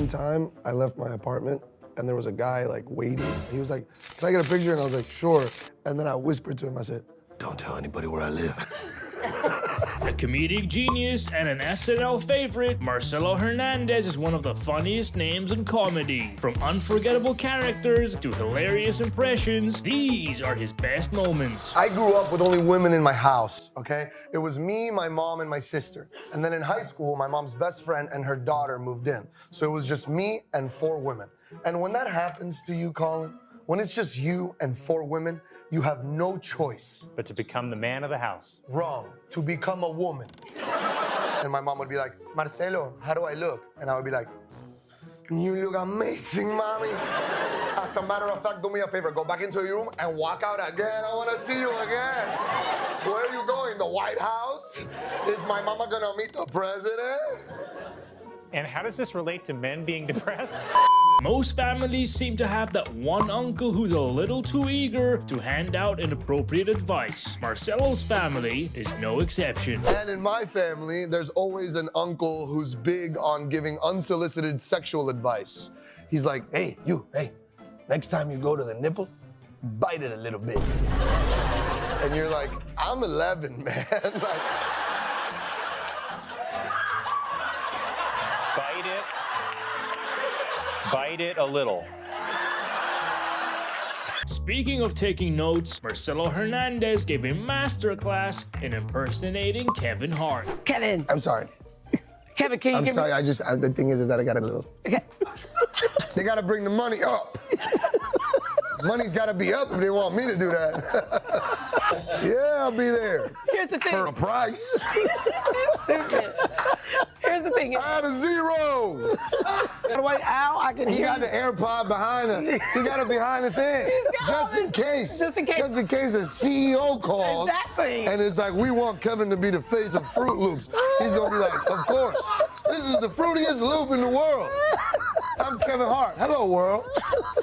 one time, I left my apartment and there was a guy like waiting. He was like, "Can I get a picture?" And I was like, "Sure." And then I whispered to him, I said, "Don't tell anybody where I live." A comedic genius and an SNL favorite, Marcello Hernández is one of the funniest names in comedy. From unforgettable characters to hilarious impressions, these are his best moments. I grew up with only women in my house, okay? It was me, my mom, and my sister. And then in high school, my mom's best friend and her daughter moved in. So it was just me and 4 women. And when that happens to you, Colin, when it's just you and 4 women, you have no choice. But to become the man of the house. Wrong. To become a woman. And my mom would be like, "Marcelo, how do I look?" And I would be like, "You look amazing, mommy." As a matter of fact, do me a favor. Go back into your room and walk out again. I want to see you again. Where are you going? The White House? Is my mama going to meet the president? And how does this relate to men being depressed? Most families seem to have that one uncle who's a little too eager to hand out inappropriate advice. Marcello's family is no exception. And in my family, there's always an uncle who's big on giving unsolicited sexual advice. He's like, hey, next time you go to the nipple, bite it a little bit. And you're like, I'm 11, man. Like, Bite it a little. Speaking of taking notes, Marcello Hernández gave a masterclass in impersonating Kevin Hart. Kevin. I'm sorry. Kevin, can you I'm give sorry, me... the thing is that I got a little. Okay. They gotta bring the money up. Money's gotta be up if they want me to do that. Yeah, I'll be there. Here's the thing. For a price. Stupid. Here's the thing. Add a 0. Wait, Al, I can He hear got you. the AirPod behind him. He got it behind the thing. Just in case. Just in case. Just in case a CEO calls. Exactly. And it's like, we want Kevin to be the face of Fruit Loops. He's gonna be like, of course. This is the fruitiest loop in the world. I'm Kevin Hart. Hello, world.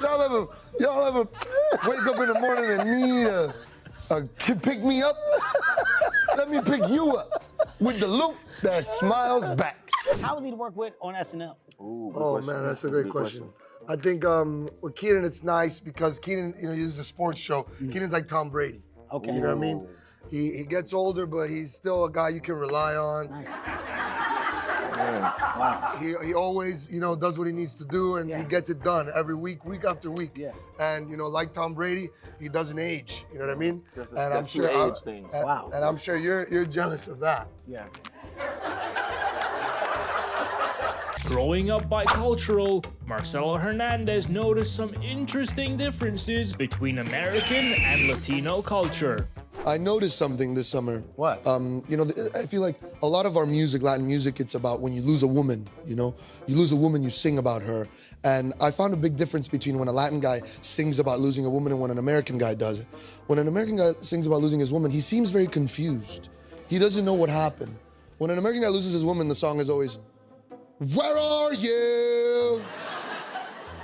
Y'all ever wake up in the morning and need a pick me up? Let me pick you up with the loop that smiles back. How was he to work with on SNL? Oh man, that's a great question. I think with Kenan, it's nice because Kenan, this is a sports show. Kenan's like Tom Brady. Okay. You know what I mean? He gets older, but he's still a guy you can rely on. Nice. Wow. He always, does what he needs to do, and he gets it done every week, week after week. Yeah. And like Tom Brady, he doesn't age. You know what I mean? And I'm sure age things. Wow. And I'm sure you're jealous of that. Yeah. Growing up bicultural, Marcello Hernández noticed some interesting differences between American and Latino culture. I noticed something this summer. What? I feel like a lot of our music, Latin music, it's about when you lose a woman, You lose a woman, you sing about her. And I found a big difference between when a Latin guy sings about losing a woman and when an American guy does it. When an American guy sings about losing his woman, he seems very confused. He doesn't know what happened. When an American guy loses his woman, the song is always, "Where are you?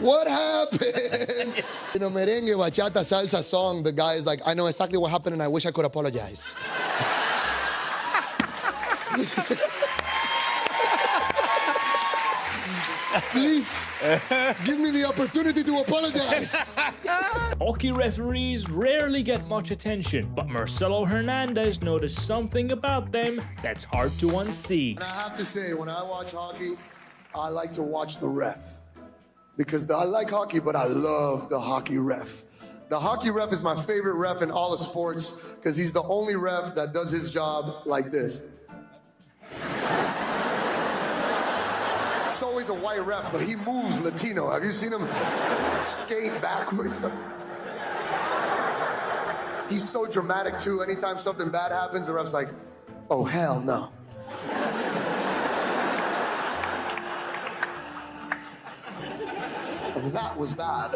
What happened?" In a merengue, bachata, salsa song, the guy is like, "I know exactly what happened and I wish I could apologize." Please, give me the opportunity to apologize. Hockey referees rarely get much attention, but Marcello Hernández noticed something about them that's hard to unsee. And I have to say, when I watch hockey, I like to watch the ref. Because I like hockey, but I love the hockey ref. The hockey ref is my favorite ref in all of sports because he's the only ref that does his job like this. It's always a white ref, but he moves Latino. Have you seen him skate backwards? He's so dramatic too. Anytime something bad happens, the ref's like, "Oh, hell no." That was bad.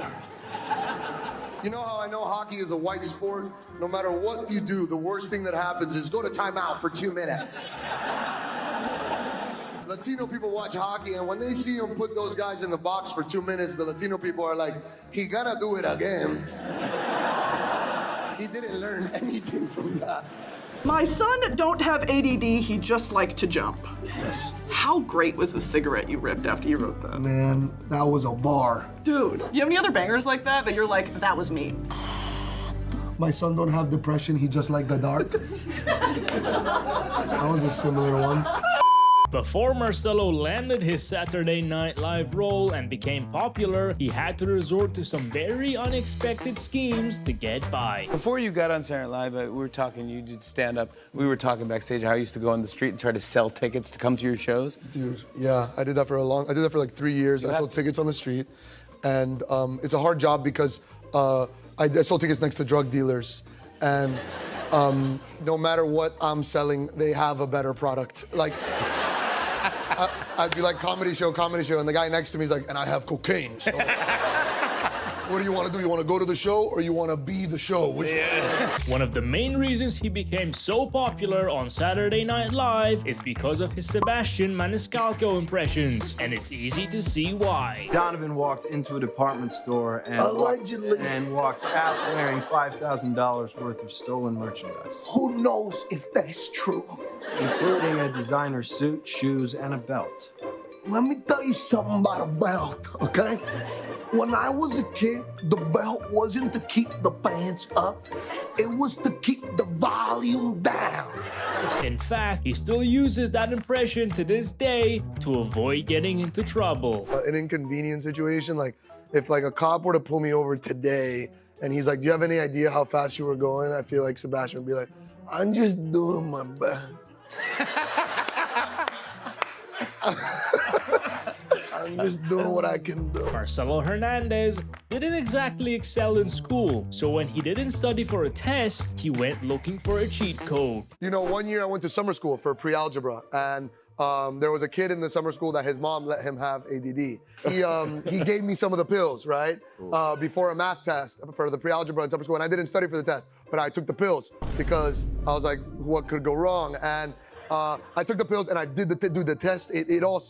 You know how I know hockey is a white sport? No matter what you do, the worst thing that happens is go to timeout for 2 minutes. Latino people watch hockey, and when they see him put those guys in the box for 2 minutes, the Latino people are like, he gotta do it again. He didn't learn anything from that. My son don't have ADD, he just liked to jump. Yes. How great was the cigarette you ripped after you wrote that? Man, that was a bar. Dude, you have any other bangers like that you're like, that was me? My son don't have depression, he just like the dark. That was a similar one. Before Marcello landed his Saturday Night Live role and became popular, he had to resort to some very unexpected schemes to get by. Before you got on Saturday Night Live, we were talking, you did stand up. We were talking backstage how I used to go on the street and try to sell tickets to come to your shows. Dude, yeah, I did that for like 3 years. I sold tickets on the street. And it's a hard job because I sold tickets next to drug dealers. And no matter what I'm selling, they have a better product. Like, I'd be like, comedy show, and the guy next to me is like, and I have cocaine. So what do you want to do? You want to go to the show or you want to be the show? One of the main reasons he became so popular on Saturday Night Live is because of his Sebastian Maniscalco impressions, and it's easy to see why. Donovan walked into a department store and walked out wearing $5,000 worth of stolen merchandise. Who knows if that's true? Including a designer suit, shoes, and a belt. Let me tell you something about a belt, okay? When I was a kid, the belt wasn't to keep the pants up, it was to keep the volume down. In fact, he still uses that impression to this day to avoid getting into trouble. An inconvenient situation, like if like a cop were to pull me over today and he's like, do you have any idea how fast you were going? I feel like Sebastian would be like, I'm just doing my best. I'm just doing what I can do. Marcello Hernández didn't exactly excel in school, so when he didn't study for a test, he went looking for a cheat code. You know, one year I went to summer school for pre-algebra, and there was a kid in the summer school that his mom let him have ADD. He gave me some of the pills, right? Before a math test for the pre-algebra in summer school, and I didn't study for the test, but I took the pills because I was like, what could go wrong? And I took the pills and I did do the test. It all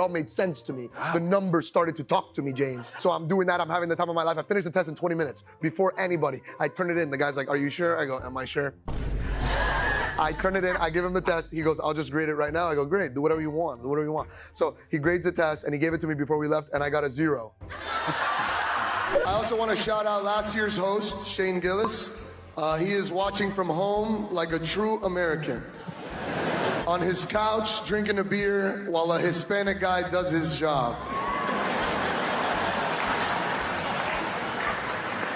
made sense to me. The numbers started to talk to me, James. So I'm doing that. I'm having the time of my life. I finished the test in 20 minutes before anybody. I turn it in. The guy's like, are you sure? I go, am I sure? I turn it in. I give him the test. He goes, I'll just grade it right now. I go, great. Do whatever you want. Do whatever you want. So he grades the test and he gave it to me before we left and I got a 0. I also want to shout out last year's host, Shane Gillis. He is watching from home like a true American. On his couch, drinking a beer while a Hispanic guy does his job.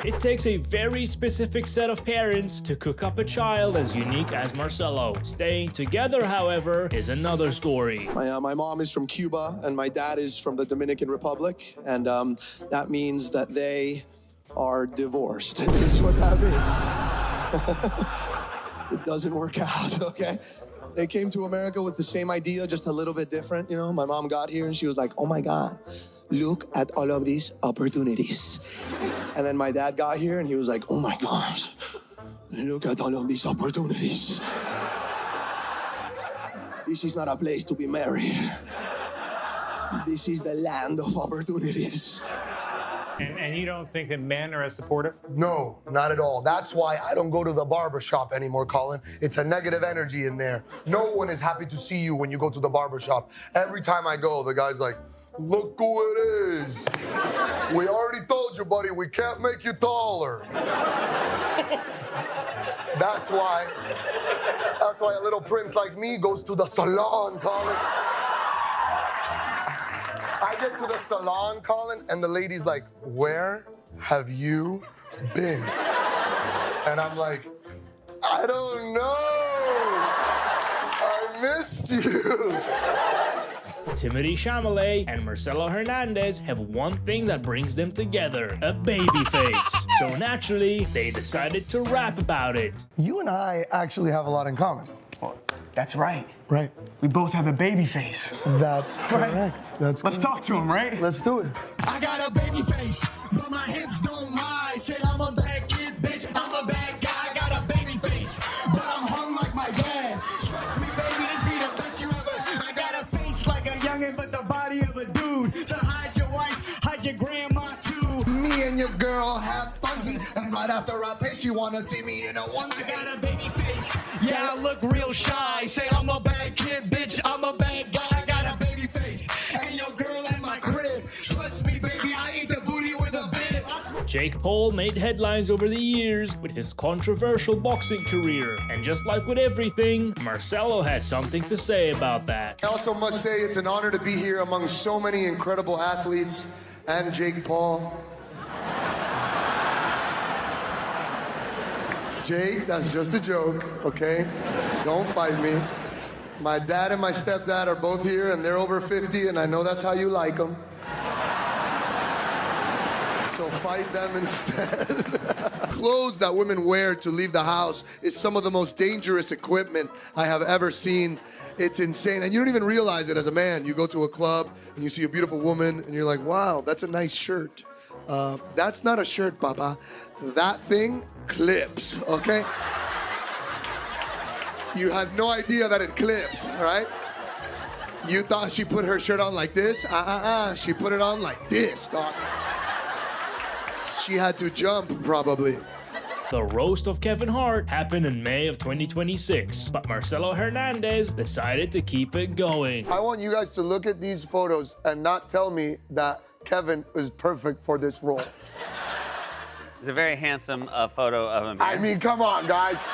It takes a very specific set of parents to cook up a child as unique as Marcello. Staying together, however, is another story. My mom is from Cuba and my dad is from the Dominican Republic, and that means that they are divorced. This is what that means. It doesn't work out, okay? They came to America with the same idea, just a little bit different, you know? My mom got here and she was like, oh my God, look at all of these opportunities. And then my dad got here and he was like, oh my gosh, look at all of these opportunities. This is not a place to be married. This is the land of opportunities. And you don't think that men are as supportive? No, not at all. That's why I don't go to the barber shop anymore, Colin. It's a negative energy in there. No one is happy to see you when you go to the barber shop. Every time I go, the guy's like, look who it is. We already told you, buddy, we can't make you taller. That's why a little prince like me goes to the salon, Colin. I get to the salon, Colin, and the lady's like, where have you been? And I'm like, I don't know. I missed you. Timothée Chalamet and Marcello Hernández have one thing that brings them together, a baby face. So naturally, they decided to rap about it. You and I actually have a lot in common. That's right. Right. We both have a baby face. That's correct. That's Let's talk to him, right? Let's do it. I got a baby face, but my hips don't lie. Say I'm a bad kid, bitch, I'm a bad guy. I got a baby face, but I'm hung like my dad. Trust me, baby, this be the best you ever. I got a face like a youngin', but the body of a dude. So hide your wife, hide your grandma too. Me and and your girl have funsies. And right after I pay, she wanna see me in a onesie. I got a baby face, yeah, I look real shy. Say I'm a bad kid, bitch, I'm a bad guy. I got a baby face, and your girl in my crib. Trust me, baby, I eat the booty with a bib. Jake Paul made headlines over the years with his controversial boxing career, and just like with everything, Marcello had something to say about that. I also must say it's an honor to be here among so many incredible athletes and Jake Paul. Jake, that's just a joke, okay? Don't fight me. My dad and my stepdad are both here, and they're over 50, and I know that's how you like them. So fight them instead. Clothes that women wear to leave the house is some of the most dangerous equipment I have ever seen. It's insane, and you don't even realize it as a man. You go to a club, and you see a beautiful woman, and you're like, wow, that's a nice shirt. That's not a shirt, Papa. That thing clips, okay? You had no idea that it clips, all right? You thought she put her shirt on like this? She put it on like this, dog. She had to jump, probably. The roast of Kevin Hart happened in May of 2026, but Marcello Hernández decided to keep it going. I want you guys to look at these photos and not tell me that Kevin is perfect for this role. It's a very handsome photo of him here. I mean, come on, guys.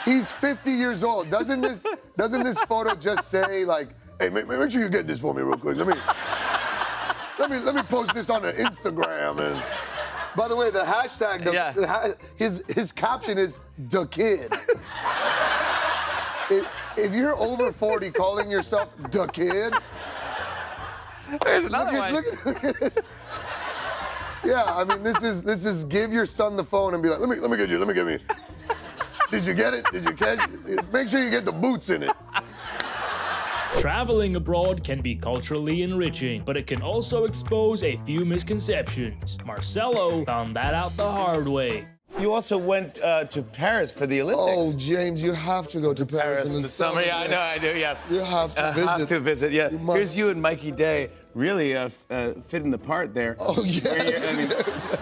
He's 50 years old. Doesn't this photo just say, like, hey, make sure you get this for me real quick. Let me post this on the Instagram. And by the way, the hashtag, his caption is "the kid." If you're over 40 calling yourself "the kid," there's another one. Look at this. Yeah, I mean, this is give your son the phone and be like, let me get you. Did you get it? Did you catch it? Make sure you get the boots in it. Traveling abroad can be culturally enriching, but it can also expose a few misconceptions. Marcello found that out the hard way. You also went to Paris for the Olympics. Oh, James, you have to go to Paris in the summer. Yeah, I know, I do, yeah. You have to visit. Have to visit, yeah. Here's you and Mikey Day really fitting the part there. Oh, yes. I mean,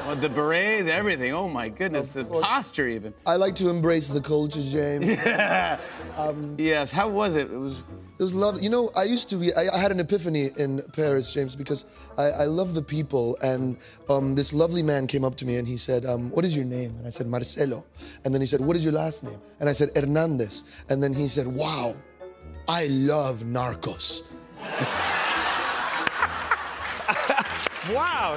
well, the berets, everything. Oh, my goodness, the posture even. I like to embrace the culture, James. Yeah. Yes, how was it? It was lovely. You know, I had an epiphany in Paris, James, because I love the people, and this lovely man came up to me and he said, what is your name? And I said, Marcello. And then he said, what is your last name? And I said, Hernández. And then he said, wow, I love Narcos. Wow.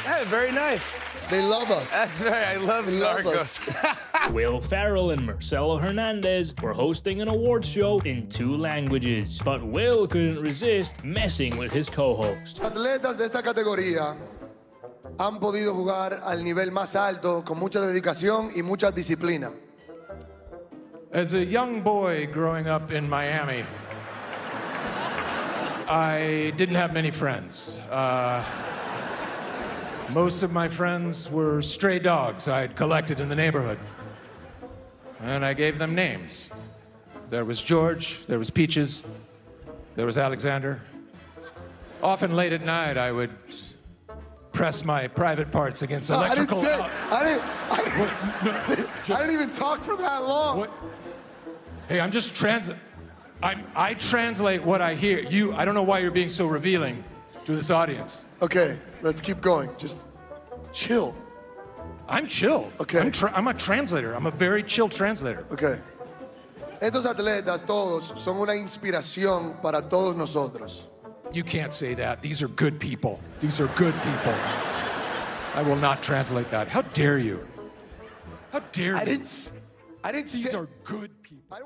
That's very nice. They love us. That's right, I love Narcos. Will Ferrell and Marcello Hernández were hosting an awards show in 2 languages, but Will couldn't resist messing with his co-host. Atletas de esta categoría han podido jugar al nivel más alto con mucha dedicación y mucha disciplina. As a young boy growing up in Miami, I didn't have many friends. Most of my friends were stray dogs I'd collected in the neighborhood. And I gave them names. There was George, there was Peaches, there was Alexander. Often late at night, I would press my private parts against electrical... I didn't even talk for that long. What? Hey, I'm just I translate what I hear. I don't know why you're being so revealing to this audience. Okay, let's keep going. Just chill. I'm chill. Okay. I'm a translator. I'm a very chill translator. Okay. Estos atletas todos son una inspiración para todos nosotros. You can't say that. These are good people. These are good people. I will not translate that. How dare you? How dare you? I didn't say... These are good people.